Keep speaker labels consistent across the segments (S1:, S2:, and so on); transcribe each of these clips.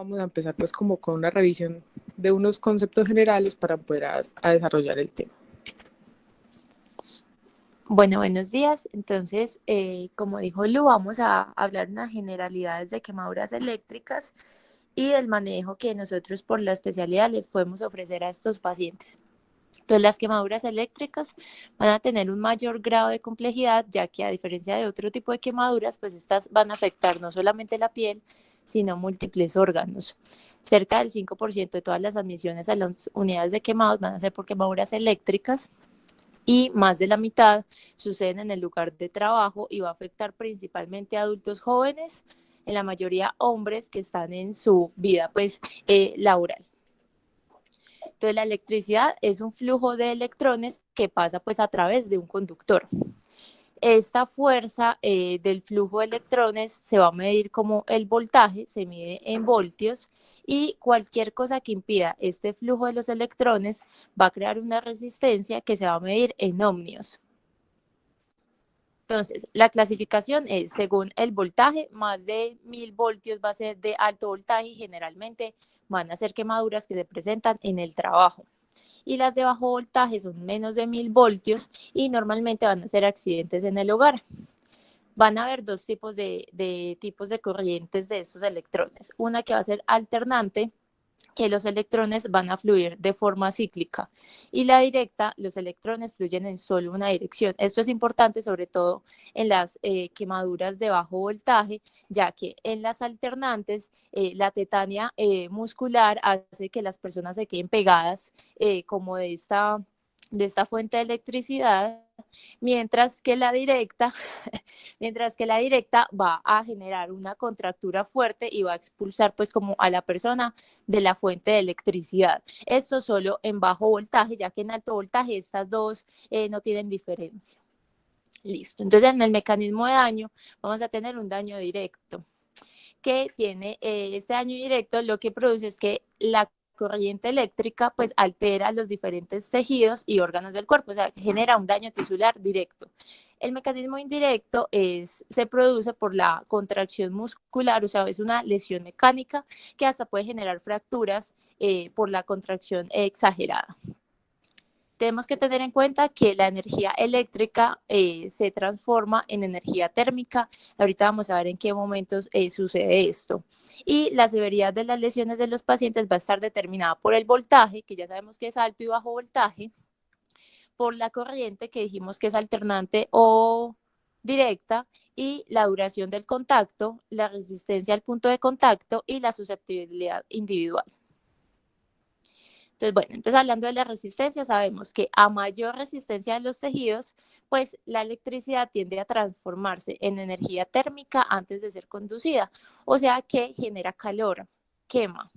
S1: vamos a empezar pues como con una revisión de unos conceptos generales para poder a desarrollar el tema.
S2: Bueno, buenos días. Entonces, como dijo Lu, vamos a hablar unas generalidades de quemaduras eléctricas y del manejo que nosotros por la especialidad les podemos ofrecer a estos pacientes. Entonces, las quemaduras eléctricas van a tener un mayor grado de complejidad, ya que a diferencia de otro tipo de quemaduras, pues estas van a afectar no solamente la piel, sino múltiples órganos. Cerca del 5% de todas las admisiones a las unidades de quemados van a ser por quemaduras eléctricas, y más de la mitad suceden en el lugar de trabajo y va a afectar principalmente a adultos jóvenes, en la mayoría hombres que están en su vida pues laboral. Entonces la electricidad es un flujo de electrones que pasa pues a través de un conductor. Esta fuerza del flujo de electrones se va a medir como el voltaje, se mide en voltios, y cualquier cosa que impida este flujo de los electrones va a crear una resistencia que se va a medir en ohmios. Entonces, la clasificación es según el voltaje, más de 1000 voltios va a ser de alto voltaje y generalmente van a ser quemaduras que se presentan en el trabajo. Y las de bajo voltaje son menos de 1000 voltios y normalmente van a ser accidentes en el hogar. Van a haber dos tipos de corrientes de estos electrones. Una que va a ser alternante, que los electrones van a fluir de forma cíclica, y la directa, los electrones fluyen en solo una dirección. Esto es importante sobre todo en las quemaduras de bajo voltaje, ya que en las alternantes la tetania muscular hace que las personas se queden pegadas como de esta fuente de electricidad, mientras que la directa, mientras que la directa va a generar una contractura fuerte y va a expulsar pues como a la persona de la fuente de electricidad. Esto solo en bajo voltaje, ya que en alto voltaje estas dos no tienen diferencia. Listo. Entonces en el mecanismo de daño vamos a tener un daño directo que tiene este daño directo, lo que produce es que la corriente eléctrica pues altera los diferentes tejidos y órganos del cuerpo, o sea, genera un daño tisular directo. El mecanismo indirecto se produce por la contracción muscular, o sea, es una lesión mecánica que hasta puede generar fracturas por la contracción exagerada. Tenemos que tener en cuenta que la energía eléctrica se transforma en energía térmica. Ahorita vamos a ver en qué momentos sucede esto. Y la severidad de las lesiones de los pacientes va a estar determinada por el voltaje, que ya sabemos que es alto y bajo voltaje, por la corriente, que dijimos que es alternante o directa, y la duración del contacto, la resistencia al punto de contacto y la susceptibilidad individual. Entonces, bueno, entonces hablando de la resistencia, sabemos que a mayor resistencia de los tejidos, pues la electricidad tiende a transformarse en energía térmica antes de ser conducida, o sea que genera calor, quema.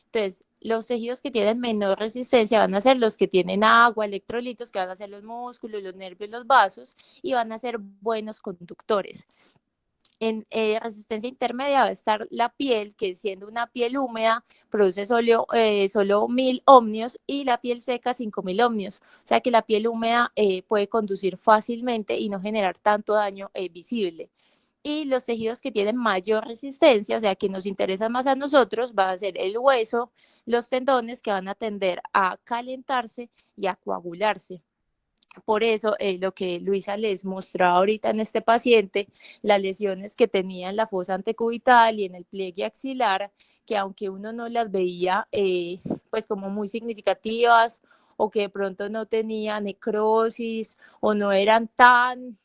S2: Entonces, los tejidos que tienen menor resistencia van a ser los que tienen agua, electrolitos, que van a ser los músculos, los nervios, los vasos, y van a ser buenos conductores. En resistencia intermedia va a estar la piel, que siendo una piel húmeda produce solo 1000 ohmios, y la piel seca 5000 ohmios. O sea que la piel húmeda puede conducir fácilmente y no generar tanto daño visible. Y los tejidos que tienen mayor resistencia, o sea que nos interesan más a nosotros, va a ser el hueso, los tendones, que van a tender a calentarse y a coagularse. Por eso, lo que Luisa les mostraba ahorita en este paciente, las lesiones que tenía en la fosa antecubital y en el pliegue axilar, que aunque uno no las veía pues como muy significativas, o que de pronto no tenía necrosis o no eran tan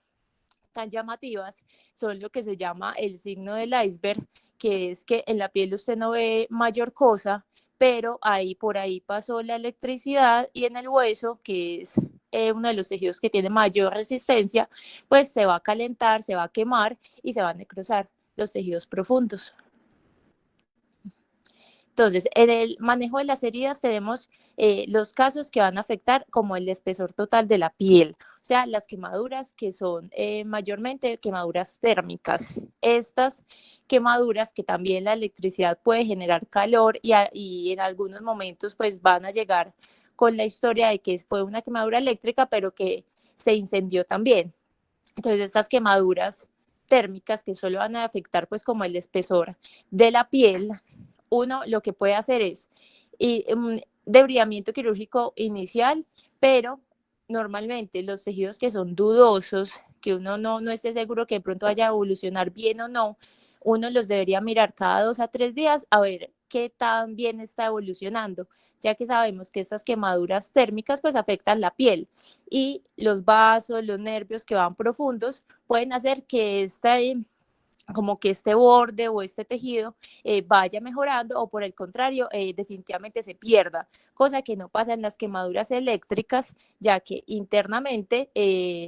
S2: llamativas, son lo que se llama el signo del iceberg, que es que en la piel usted no ve mayor cosa, pero por ahí pasó la electricidad, y en el hueso, que es uno de los tejidos que tiene mayor resistencia, pues se va a calentar, se va a quemar y se van a necrosar los tejidos profundos. Entonces, en el manejo de las heridas tenemos los casos que van a afectar como el espesor total de la piel, o sea, las quemaduras que son mayormente quemaduras térmicas. Estas quemaduras, que también la electricidad puede generar calor, y en algunos momentos pues van a llegar con la historia de que fue una quemadura eléctrica, pero que se incendió también. Entonces, estas quemaduras térmicas, que solo van a afectar pues como el espesor de la piel, uno lo que puede hacer es un debridamiento quirúrgico inicial, pero normalmente los tejidos que son dudosos, que uno no esté seguro que de pronto vaya a evolucionar bien o no, uno los debería mirar cada 2 a 3 días a ver qué tan bien está evolucionando, ya que sabemos que estas quemaduras térmicas pues afectan la piel y los vasos, los nervios que van profundos pueden hacer que como que este borde o este tejido vaya mejorando o por el contrario definitivamente se pierda, cosa que no pasa en las quemaduras eléctricas, ya que internamente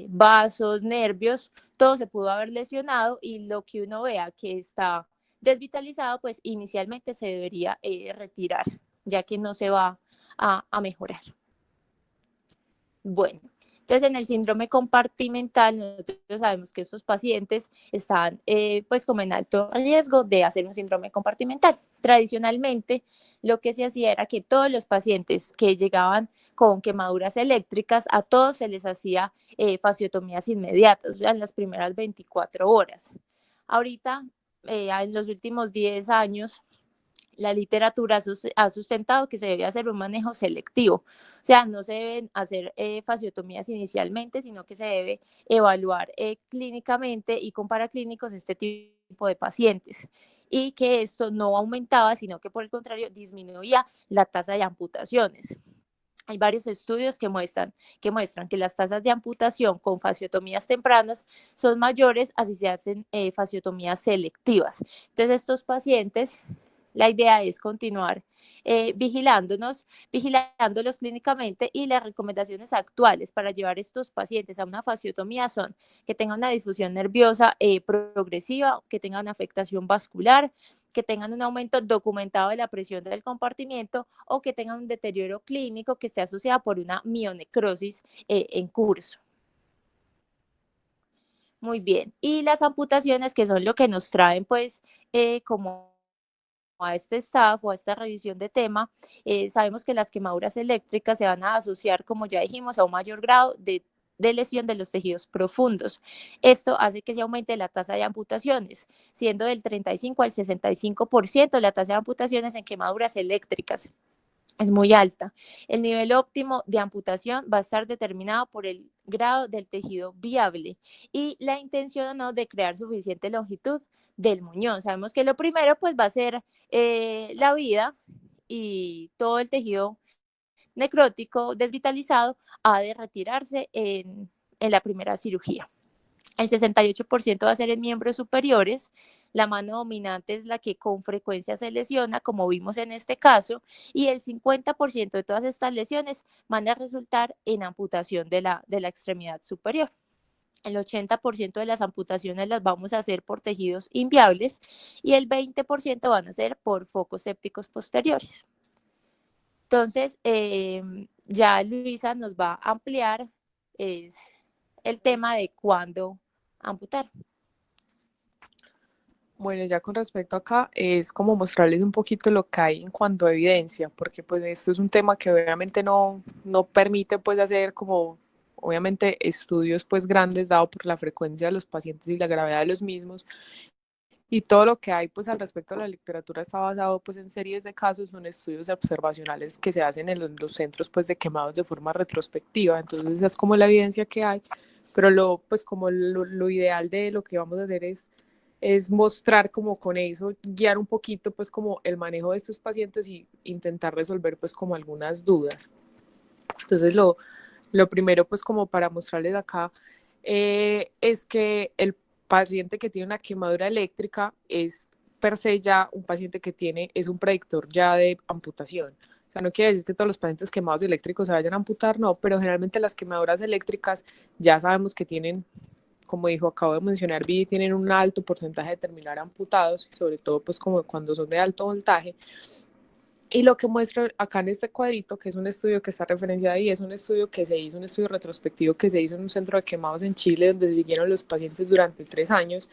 S2: vasos, nervios, todo se pudo haber lesionado y lo que uno vea que está desvitalizado, pues inicialmente se debería retirar, ya que no se va a mejorar. Bueno, entonces en el síndrome compartimental nosotros sabemos que estos pacientes están pues como en alto riesgo de hacer un síndrome compartimental. Tradicionalmente lo que se hacía era que todos los pacientes que llegaban con quemaduras eléctricas, a todos se les hacía fasciotomías inmediatas, o sea, en las primeras 24 horas. Ahorita, en los últimos 10 años, la literatura ha sustentado que se debe hacer un manejo selectivo, o sea, no se deben hacer fasciotomías inicialmente, sino que se debe evaluar clínicamente y con paraclínicos este tipo de pacientes y que esto no aumentaba, sino que por el contrario disminuía la tasa de amputaciones. Hay varios estudios que muestran que las tasas de amputación con fasciotomías tempranas son mayores así se hacen fasciotomías selectivas. Entonces, estos pacientes, la idea es continuar vigilándolos clínicamente y las recomendaciones actuales para llevar estos pacientes a una fasciotomía son que tengan una difusión nerviosa progresiva, que tengan una afectación vascular, que tengan un aumento documentado de la presión del compartimiento o que tengan un deterioro clínico que esté asociado por una mionecrosis en curso. Muy bien. Y las amputaciones, que son lo que nos traen, pues, como a este staff o a esta revisión de tema, sabemos que las quemaduras eléctricas se van a asociar, como ya dijimos, a un mayor grado de lesión de los tejidos profundos. Esto hace que se aumente la tasa de amputaciones, siendo del 35 al 65% la tasa de amputaciones en quemaduras eléctricas. Es muy alta. El nivel óptimo de amputación va a estar determinado por el grado del tejido viable y la intención o no de crear suficiente longitud del muñón. Sabemos que lo primero pues va a ser la vida y todo el tejido necrótico desvitalizado ha de retirarse en la primera cirugía. El 68% va a ser en miembros superiores, la mano dominante es la que con frecuencia se lesiona, como vimos en este caso, y el 50% de todas estas lesiones van a resultar en amputación de la extremidad superior. El 80% de las amputaciones las vamos a hacer por tejidos inviables y el 20% van a ser por focos sépticos posteriores. Entonces, ya Luisa nos va a ampliar el tema de cuándo amputar.
S1: Bueno, ya con respecto acá, es como mostrarles un poquito lo que hay en cuanto a evidencia, porque pues esto es un tema que obviamente no permite pues hacer como, obviamente, estudios pues grandes dado por la frecuencia de los pacientes y la gravedad de los mismos, y todo lo que hay pues al respecto de la literatura está basado pues en series de casos, son estudios observacionales que se hacen en los centros pues de quemados de forma retrospectiva, entonces esa es como la evidencia que hay, pero pues como lo ideal de lo que vamos a hacer es mostrar como con eso, guiar un poquito pues como el manejo de estos pacientes y intentar resolver pues como algunas dudas. Entonces lo primero pues como para mostrarles acá es que el paciente que tiene una quemadura eléctrica es per se ya un paciente que es un predictor ya de amputación. O sea, no quiere decir que todos los pacientes quemados eléctricos se vayan a amputar, no, pero generalmente las quemaduras eléctricas ya sabemos que tienen, como acabo de mencionar, Vi, tienen un alto porcentaje de terminar amputados, sobre todo pues como cuando son de alto voltaje. Y lo que muestro acá en este cuadrito, que es un estudio que está referenciado ahí, es un estudio que se hizo, un estudio retrospectivo que se hizo en un centro de quemados en Chile, donde se siguieron los pacientes durante 3 años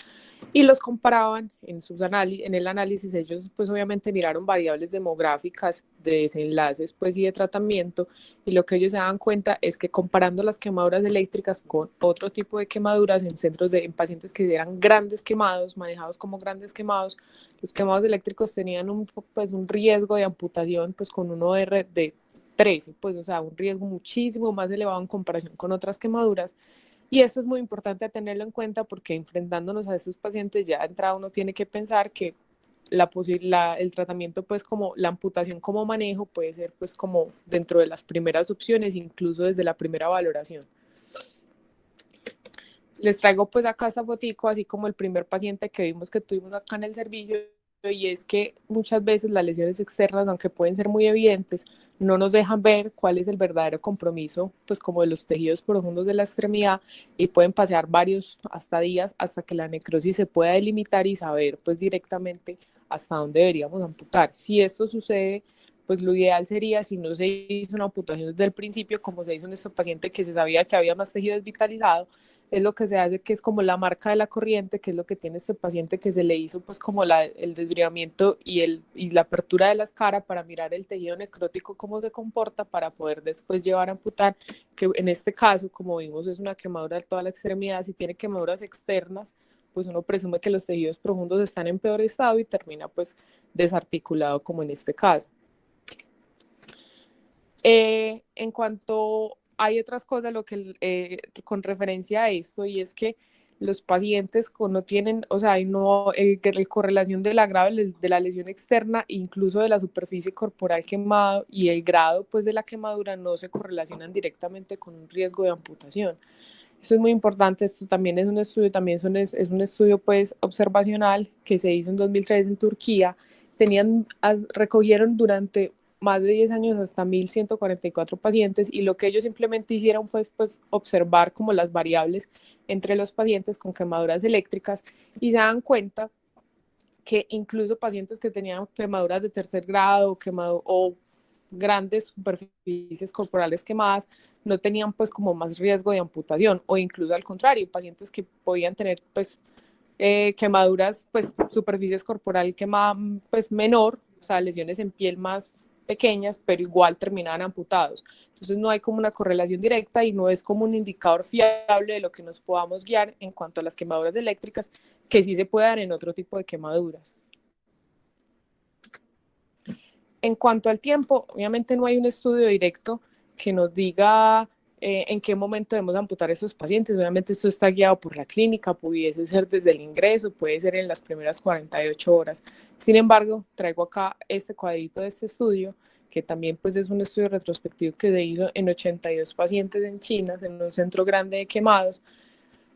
S1: y los comparaban en, en el análisis. Ellos pues obviamente miraron variables demográficas de desenlaces pues y de tratamiento, y lo que ellos se dan cuenta es que comparando las quemaduras eléctricas con otro tipo de quemaduras en en pacientes que eran grandes quemados, manejados como grandes quemados, los quemados eléctricos tenían un riesgo de amputación pues con un OR de 13, pues o sea, un riesgo muchísimo más elevado en comparación con otras quemaduras. Y esto es muy importante tenerlo en cuenta porque enfrentándonos a estos pacientes ya de entrada uno tiene que pensar que el tratamiento pues como la amputación como manejo puede ser pues como dentro de las primeras opciones, incluso desde la primera valoración. Les traigo pues acá esta fotico, así como el primer paciente que vimos que tuvimos acá en el servicio, y es que muchas veces las lesiones externas, aunque pueden ser muy evidentes, no nos dejan ver cuál es el verdadero compromiso, pues como de los tejidos profundos de la extremidad, y pueden pasar varios hasta días hasta que la necrosis se pueda delimitar y saber pues directamente hasta dónde deberíamos amputar. Si esto sucede, pues lo ideal sería, si no se hizo una amputación desde el principio, como se hizo en este paciente que se sabía que había más tejido desvitalizado, es lo que se hace, que es como la marca de la corriente, que es lo que tiene este paciente, que se le hizo pues como el desbridamiento y la apertura de la escara para mirar el tejido necrótico cómo se comporta para poder después llevar a amputar, que en este caso, como vimos, es una quemadura de toda la extremidad. Si tiene quemaduras externas, pues uno presume que los tejidos profundos están en peor estado y termina pues desarticulado como en este caso. En cuanto hay otras cosas con referencia a esto, y es que los pacientes no tienen, o sea, no, la correlación de la grave de la lesión externa, incluso de la superficie corporal quemada, y el grado pues de la quemadura no se correlacionan directamente con un riesgo de amputación. Esto es muy importante. Esto también es un estudio, es un estudio pues observacional que se hizo en 2003 en Turquía. Recogieron durante más de 10 años hasta 1.144 pacientes, y lo que ellos simplemente hicieron fue pues, observar como las variables entre los pacientes con quemaduras eléctricas, y se dan cuenta que incluso pacientes que tenían quemaduras de tercer grado o grandes superficies corporales quemadas no tenían pues como más riesgo de amputación, o incluso al contrario, pacientes que podían tener pues quemaduras, pues superficies corporal quemada pues menor, o sea, lesiones en piel más pequeñas, pero igual terminaban amputados. Entonces no hay como una correlación directa y no es como un indicador fiable de lo que nos podamos guiar en cuanto a las quemaduras eléctricas, que sí se puede dar en otro tipo de quemaduras. En cuanto al tiempo, obviamente no hay un estudio directo que nos diga en qué momento debemos amputar a estos pacientes. Obviamente esto está guiado por la clínica, pudiese ser desde el ingreso, puede ser en las primeras 48 horas. Sin embargo, traigo acá este cuadrito de este estudio, que también pues es un estudio retrospectivo que se hizo en 82 pacientes en China, en un centro grande de quemados,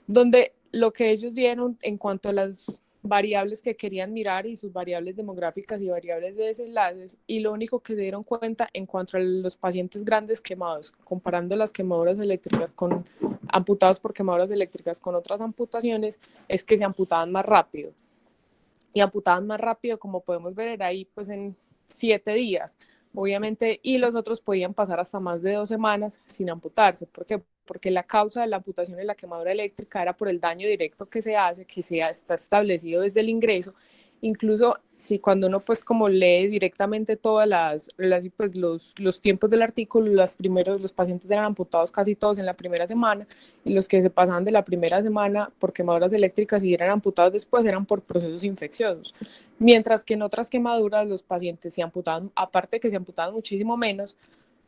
S1: donde lo que ellos dieron en cuanto a las variables que querían mirar y sus variables demográficas y variables de desenlaces, y lo único que se dieron cuenta en cuanto a los pacientes grandes quemados, comparando las quemaduras eléctricas con amputados por quemaduras eléctricas con otras amputaciones, es que se amputaban más rápido. Y amputaban más rápido, como podemos ver, era ahí pues en 7 días, obviamente, y los otros podían pasar hasta más de 2 semanas sin amputarse. ¿Por qué? Porque la causa de la amputación en la quemadura eléctrica era por el daño directo que se hace, está establecido desde el ingreso. Incluso si cuando uno pues como lee directamente todas pues los tiempos del artículo, los pacientes eran amputados casi todos en la primera semana, y los que se pasaban de la primera semana por quemaduras eléctricas y eran amputados después eran por procesos infecciosos. Mientras que en otras quemaduras los pacientes se amputaban, aparte que se amputaban muchísimo menos,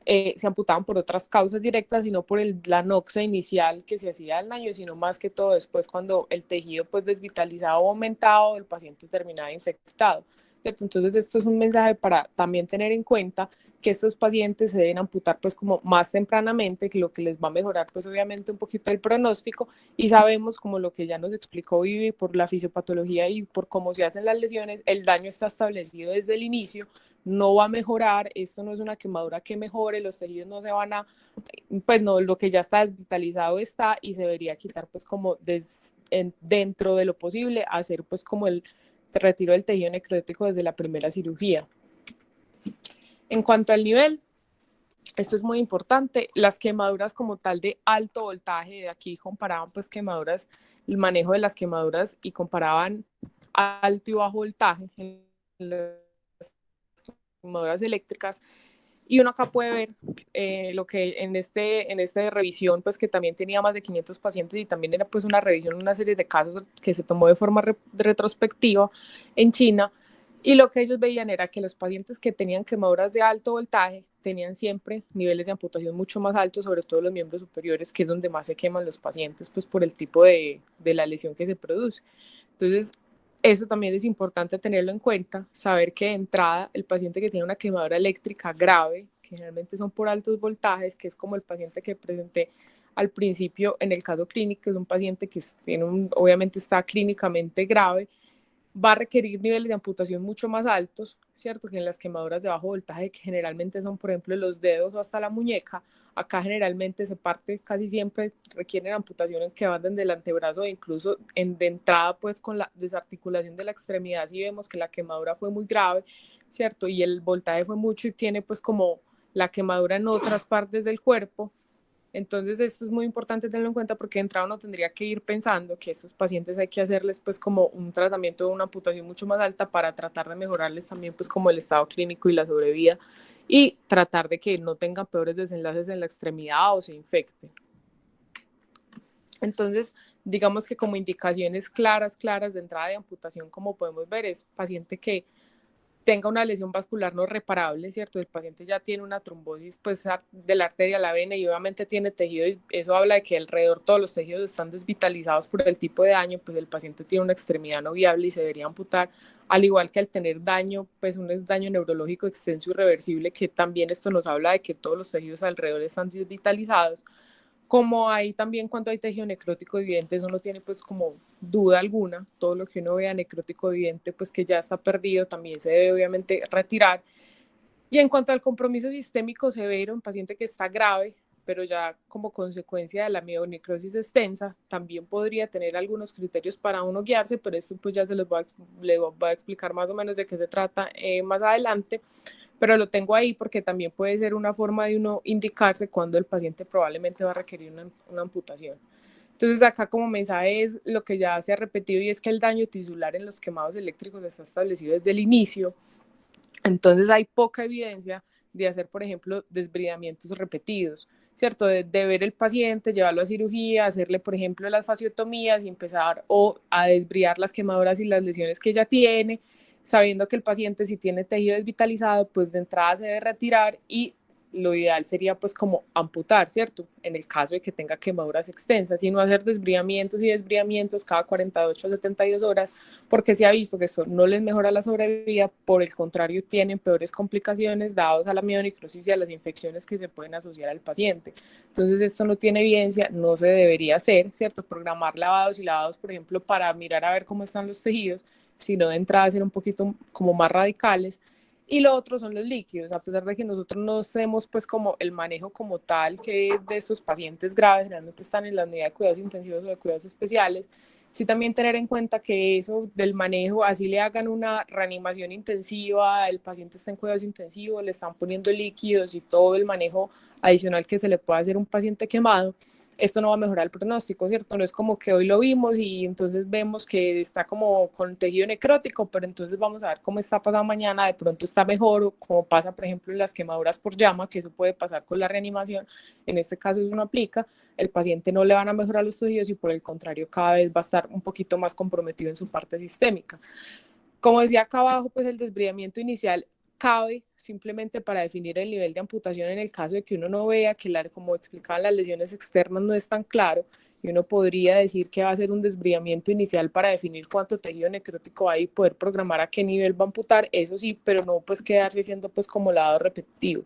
S1: se amputaban por otras causas directas y no por la anoxia inicial que se hacía al daño, sino más que todo después cuando el tejido pues desvitalizado o aumentado, el paciente terminaba infectado. Entonces esto es un mensaje para también tener en cuenta que estos pacientes se deben amputar pues como más tempranamente, que lo que les va a mejorar pues obviamente un poquito el pronóstico, y sabemos como lo que ya nos explicó Vivi, por la fisiopatología y por cómo se hacen las lesiones, el daño está establecido desde el inicio, no va a mejorar, esto no es una quemadura que mejore, los tejidos no se van a, pues no, lo que ya está desvitalizado está y se debería quitar pues como dentro de lo posible, hacer pues como el retiro del tejido necrótico desde la primera cirugía. En cuanto al nivel, esto es muy importante, las quemaduras como tal de alto voltaje, de aquí comparaban pues quemaduras, el manejo de las quemaduras y comparaban alto y bajo voltaje en las quemaduras eléctricas. Y uno acá puede ver lo que en esta revisión, pues que también tenía más de 500 pacientes y también era pues una revisión, una serie de casos que se tomó de forma retrospectiva en China. Y lo que ellos veían era que los pacientes que tenían quemaduras de alto voltaje tenían siempre niveles de amputación mucho más altos, sobre todo los miembros superiores, que es donde más se queman los pacientes, pues por el tipo de la lesión que se produce. Entonces, eso también es importante tenerlo en cuenta, saber que de entrada el paciente que tiene una quemadura eléctrica grave, que generalmente son por altos voltajes, que es como el paciente que presenté al principio en el caso clínico, es un paciente que obviamente está clínicamente grave, va a requerir niveles de amputación mucho más altos, ¿cierto? Que en las quemaduras de bajo voltaje, que generalmente son, por ejemplo, los dedos o hasta la muñeca. Acá generalmente se parte, casi siempre requieren amputaciones que van desde el antebrazo e incluso de entrada, pues con la desarticulación de la extremidad, si vemos que la quemadura fue muy grave, ¿cierto? Y el voltaje fue mucho y tiene pues como la quemadura en otras partes del cuerpo. Entonces esto es muy importante tenerlo en cuenta porque de entrada uno tendría que ir pensando que a estos pacientes hay que hacerles pues como un tratamiento de una amputación mucho más alta para tratar de mejorarles también pues como el estado clínico y la sobrevida y tratar de que no tengan peores desenlaces en la extremidad o se infecten. Entonces, digamos que como indicaciones claras de entrada de amputación, como podemos ver, es paciente que tenga una lesión vascular no reparable, ¿cierto? El paciente ya tiene una trombosis pues, de la arteria a la vena y obviamente tiene tejido y eso habla de que alrededor todos los tejidos están desvitalizados por el tipo de daño, pues el paciente tiene una extremidad no viable y se debería amputar, al igual que al tener daño, pues un daño neurológico extenso y irreversible, que también esto nos habla de que todos los tejidos alrededor están desvitalizados. Como hay también cuando hay tejido necrótico evidente, eso no tiene pues como duda alguna, todo lo que uno vea necrótico evidente pues que ya está perdido también se debe obviamente retirar. Y en cuanto al compromiso sistémico severo, un paciente que está grave, pero ya como consecuencia de la mielonecrosis extensa, también podría tener algunos criterios para uno guiarse, pero esto pues ya les voy a explicar más o menos de qué se trata más adelante, pero lo tengo ahí porque también puede ser una forma de uno indicarse cuando el paciente probablemente va a requerir una amputación. Entonces acá como mensaje es lo que ya se ha repetido y es que el daño tisular en los quemados eléctricos está establecido desde el inicio, entonces hay poca evidencia de hacer, por ejemplo, desbridamientos repetidos, ¿cierto? De ver el paciente, llevarlo a cirugía, hacerle, por ejemplo, las fasciotomías y empezar a desbridar las quemaduras y las lesiones que ya tiene, sabiendo que el paciente si tiene tejido desvitalizado, pues de entrada se debe retirar y lo ideal sería pues como amputar, ¿cierto? En el caso de que tenga quemaduras extensas y no hacer desbridamientos y desbridamientos cada 48 a 72 horas, porque se ha visto que esto no les mejora la sobrevida, por el contrario tienen peores complicaciones dados a la mielonecrosis y a las infecciones que se pueden asociar al paciente. Entonces esto no tiene evidencia, no se debería hacer, ¿cierto? Programar lavados, por ejemplo, para mirar a ver cómo están los tejidos, sino de entrada ser un poquito como más radicales. Y lo otro son los líquidos, a pesar de que nosotros no hacemos pues como el manejo como tal que de estos pacientes graves, realmente están en la unidad de cuidados intensivos o de cuidados especiales, sí también tener en cuenta que eso del manejo, así le hagan una reanimación intensiva, el paciente está en cuidados intensivos, le están poniendo líquidos y todo el manejo adicional que se le puede hacer a un paciente quemado, esto no va a mejorar el pronóstico, ¿cierto? No es como que hoy lo vimos y entonces vemos que está como con tejido necrótico, pero entonces vamos a ver cómo está pasado mañana, de pronto está mejor, o como pasa, por ejemplo, en las quemaduras por llama, que eso puede pasar con la reanimación, en este caso eso no aplica, el paciente no le van a mejorar los tejidos y por el contrario cada vez va a estar un poquito más comprometido en su parte sistémica. Como decía acá abajo, pues el desbridamiento inicial cabe simplemente para definir el nivel de amputación en el caso de que uno no vea que, como explicaban, las lesiones externas no es tan claro y uno podría decir que va a ser un desbridamiento inicial para definir cuánto tejido necrótico hay y poder programar a qué nivel va a amputar, eso sí, pero no pues quedarse siendo pues como lado repetitivo.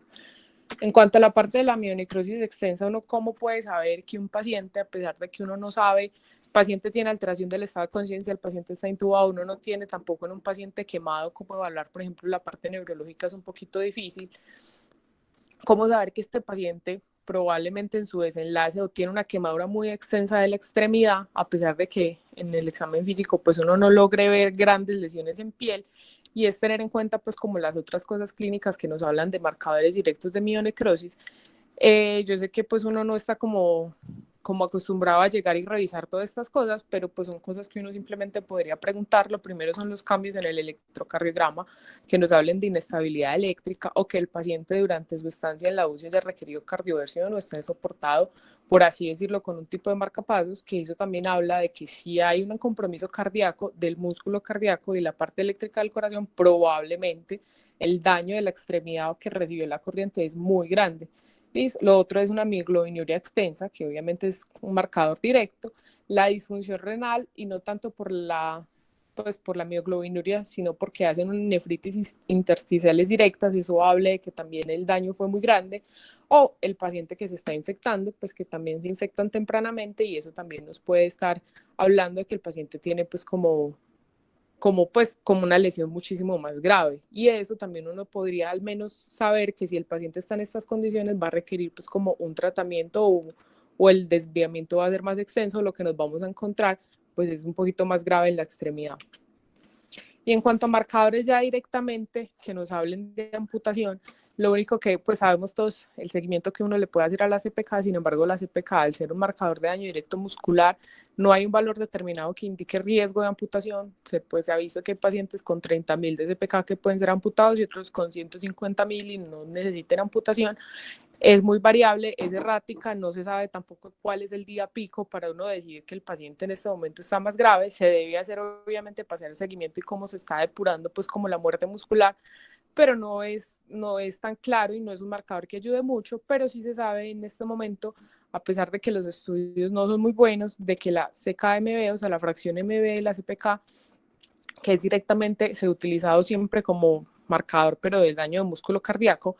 S1: En cuanto a la parte de la mielonecrosis extensa, uno cómo puede saber que un paciente, a pesar de que uno no sabe, el paciente tiene alteración del estado de conciencia, el paciente está intubado, uno no tiene tampoco en un paciente quemado, cómo evaluar, por ejemplo, la parte neurológica es un poquito difícil. ¿Cómo saber que este paciente probablemente en su desenlace o tiene una quemadura muy extensa de la extremidad, a pesar de que en el examen físico pues uno no logre ver grandes lesiones en piel? y es tener en cuenta pues como las otras cosas clínicas que nos hablan de marcadores directos de mionecrosis. Yo sé que pues uno no está como acostumbrado a llegar y revisar todas estas cosas, pero pues son cosas que uno simplemente podría preguntar. Lo primero son los cambios en el electrocardiograma, que nos hablen de inestabilidad eléctrica o que el paciente durante su estancia en la UCI haya requerido cardioversión o esté soportado, por así decirlo, con un tipo de marcapasos, que eso también habla de que si hay un compromiso cardíaco del músculo cardíaco y la parte eléctrica del corazón, probablemente el daño de la extremidad que recibió la corriente es muy grande. Lo otro es una mioglobinuria extensa, que obviamente es un marcador directo, la disfunción renal y no tanto pues por la mioglobinuria, sino porque hacen una nefritis intersticiales directas, eso habla de que también el daño fue muy grande, o el paciente que se está infectando, pues que también se infectan tempranamente y eso también nos puede estar hablando de que el paciente tiene pues como una lesión muchísimo más grave. Y eso también uno podría al menos saber que si el paciente está en estas condiciones va a requerir pues como un tratamiento o el desviamiento va a ser más extenso, lo que nos vamos a encontrar pues es un poquito más grave en la extremidad. Y en cuanto a marcadores ya directamente que nos hablen de amputación, lo único que pues sabemos todos, el seguimiento que uno le puede hacer a la CPK, sin embargo la CPK al ser un marcador de daño directo muscular, no hay un valor determinado que indique riesgo de amputación. Se ha visto que hay pacientes con 30.000 de CPK que pueden ser amputados y otros con 150.000 y no necesiten amputación. Es muy variable, es errática, no se sabe tampoco cuál es el día pico para uno decidir que el paciente en este momento está más grave. Se debe hacer obviamente pasar el seguimiento y cómo se está depurando pues como la muerte muscular, pero no es tan claro y no es un marcador que ayude mucho, pero sí se sabe en este momento, a pesar de que los estudios no son muy buenos, de que la CKMB, o sea, la fracción MB de la CPK, que es directamente, se ha utilizado siempre como marcador, pero del daño de músculo cardíaco,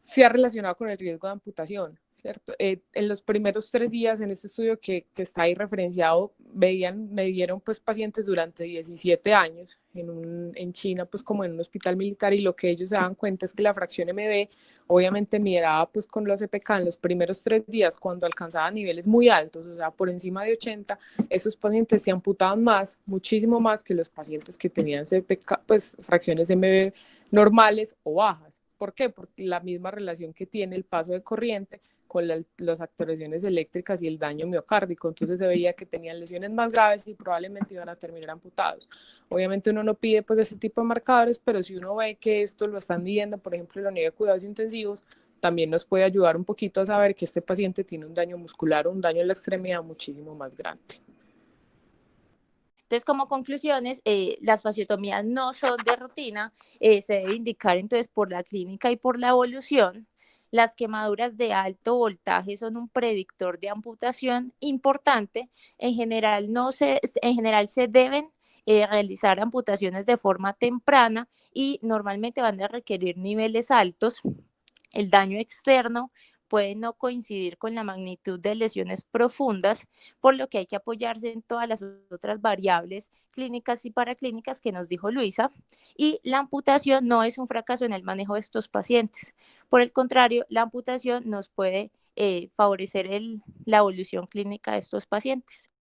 S1: se ha relacionado con el riesgo de amputación, ¿cierto? En los primeros 3 días en este estudio que está ahí referenciado, me dieron pues pacientes durante 17 años en China, pues como en un hospital militar, y lo que ellos se dan cuenta es que la fracción MB, obviamente mirada pues con los CPK en los primeros 3 días, cuando alcanzaba niveles muy altos, o sea, por encima de 80, esos pacientes se amputaban más, muchísimo más que los pacientes que tenían CPK, pues fracciones MB normales o bajas. ¿Por qué? Porque la misma relación que tiene el paso de corriente con las actuaciones eléctricas y el daño miocárdico. Entonces se veía que tenían lesiones más graves y probablemente iban a terminar amputados. Obviamente uno no pide pues ese tipo de marcadores, pero si uno ve que esto lo están midiendo, por ejemplo, en la unidad de cuidados intensivos, también nos puede ayudar un poquito a saber que este paciente tiene un daño muscular o un daño en la extremidad muchísimo más grande.
S2: Entonces, como conclusiones, las fasciotomías no son de rutina, se debe indicar entonces por la clínica y por la evolución. Las quemaduras de alto voltaje son un predictor de amputación importante. En general se deben realizar amputaciones de forma temprana y normalmente van a requerir niveles altos. El daño externo puede no coincidir con la magnitud de lesiones profundas, por lo que hay que apoyarse en todas las otras variables clínicas y paraclínicas que nos dijo Luisa. Y la amputación no es un fracaso en el manejo de estos pacientes. Por el contrario, la amputación nos puede favorecer la evolución clínica de estos pacientes.